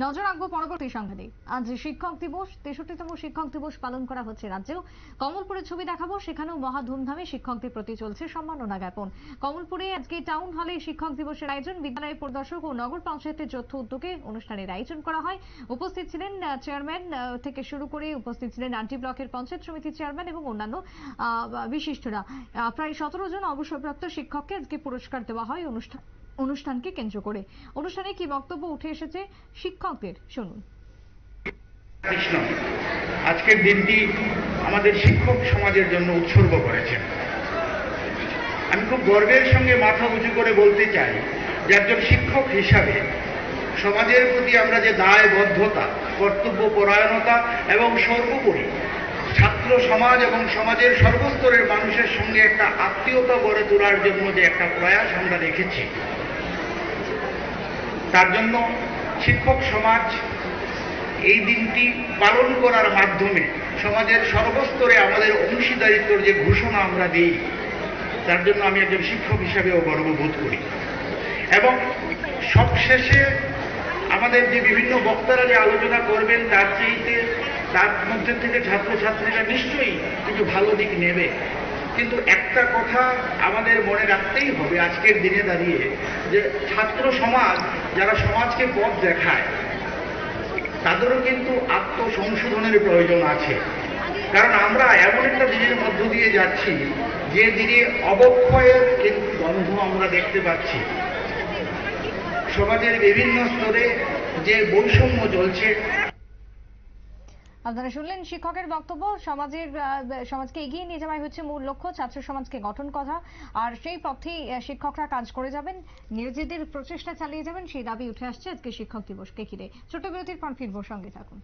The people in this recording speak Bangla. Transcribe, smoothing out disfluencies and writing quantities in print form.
নজর রাখবো পরবর্তী সংবাদে। আজ শিক্ষক দিবস, 63তম শিক্ষক দিবস পালন করা হচ্ছে রাজ্যেও। কমলপুরের ছবি দেখাবো, সেখানেও মহা ধুমধামে শিক্ষকদের প্রতি চলছে সম্মাননা জ্ঞাপন। কমলপুরে আজকে টাউন হলে শিক্ষক দিবসের আয়োজন, বিদ্যালয় পরিদর্শক ও নগর পঞ্চায়েতের যৌথ উদ্যোগে অনুষ্ঠানের আয়োজন করা হয়। উপস্থিত ছিলেন চেয়ারম্যান থেকে শুরু করে উপস্থিত ছিলেন আন্টি ব্লকের পঞ্চায়েত সমিতির চেয়ারম্যান এবং অন্যান্য বিশিষ্টরা। প্রায় 17 জন অবসরপ্রাপ্ত শিক্ষককে আজকে পুরস্কার দেওয়া হয় অনুষ্ঠানকে কেন্দ্র করে। অনুষ্ঠানে কি বক্তব্য উঠে এসেছে শিক্ষকদের, শুনুন। আজকের দিনটি আমাদের শিক্ষক সমাজের জন্য উৎসর্গ করেছেন। আমি খুব গর্বের সঙ্গে মাথা উঁচু করে বলতে চাই যে একজন শিক্ষক হিসাবে সমাজের প্রতি আমরা যে দায়বদ্ধতা, কর্তব্য পরায়ণতা এবং সর্বোপরি ছাত্র সমাজ এবং সমাজের সর্বস্তরের মানুষের সঙ্গে একটা আত্মীয়তা গড়ে তোলার জন্য যে একটা প্রয়াস আমরা রেখেছি, তার জন্য শিক্ষক সমাজ এই দিনটি পালন করার মাধ্যমে সমাজের সর্বস্তরে আমাদের অংশীদারিত্বর যে ঘোষণা আমরা দিই, তার জন্য আমি একজন শিক্ষক হিসাবেও গর্ববোধ করি। এবং সবশেষে আমাদের যে বিভিন্ন বক্তারা যে আলোচনা করবেন, তার মধ্যে থেকে ছাত্রছাত্রীরা নিশ্চয়ই কিছু ভালো দিক নেবে, কিন্তু একটা কথা আমাদের মনে রাখতেই হবে আজকের দিনে দাঁড়িয়ে, যে ছাত্র সমাজ যারা সমাজকে পথ দেখায়, তাদেরও কিন্তু আত্মসংশোধনের প্রয়োজন আছে। কারণ আমরা এমন একটা দিনের মধ্য দিয়ে যাচ্ছি যে দিনে অবক্ষয়ের কিন্তু গন্ধ আমরা দেখতে পাচ্ছি। সমাজের বিভিন্ন স্তরে যে বৈষম্য চলছে। আপনারা শুনলেন শিক্ষকের বক্তব্য। সমাজকে এগিয়ে নিয়ে যাওয়াই হচ্ছে মূল লক্ষ্য, ছাত্র সমাজকে গঠন করা, আর সেই পথেই শিক্ষকরা কাজ করে যাবেন, নিজেদের প্রচেষ্টা চালিয়ে যাবেন, সেই দাবি উঠে আসছে আজকে শিক্ষক দিবসকে ঘিরে। ছোট বিরতির পর ফিরবো, সঙ্গে থাকুন।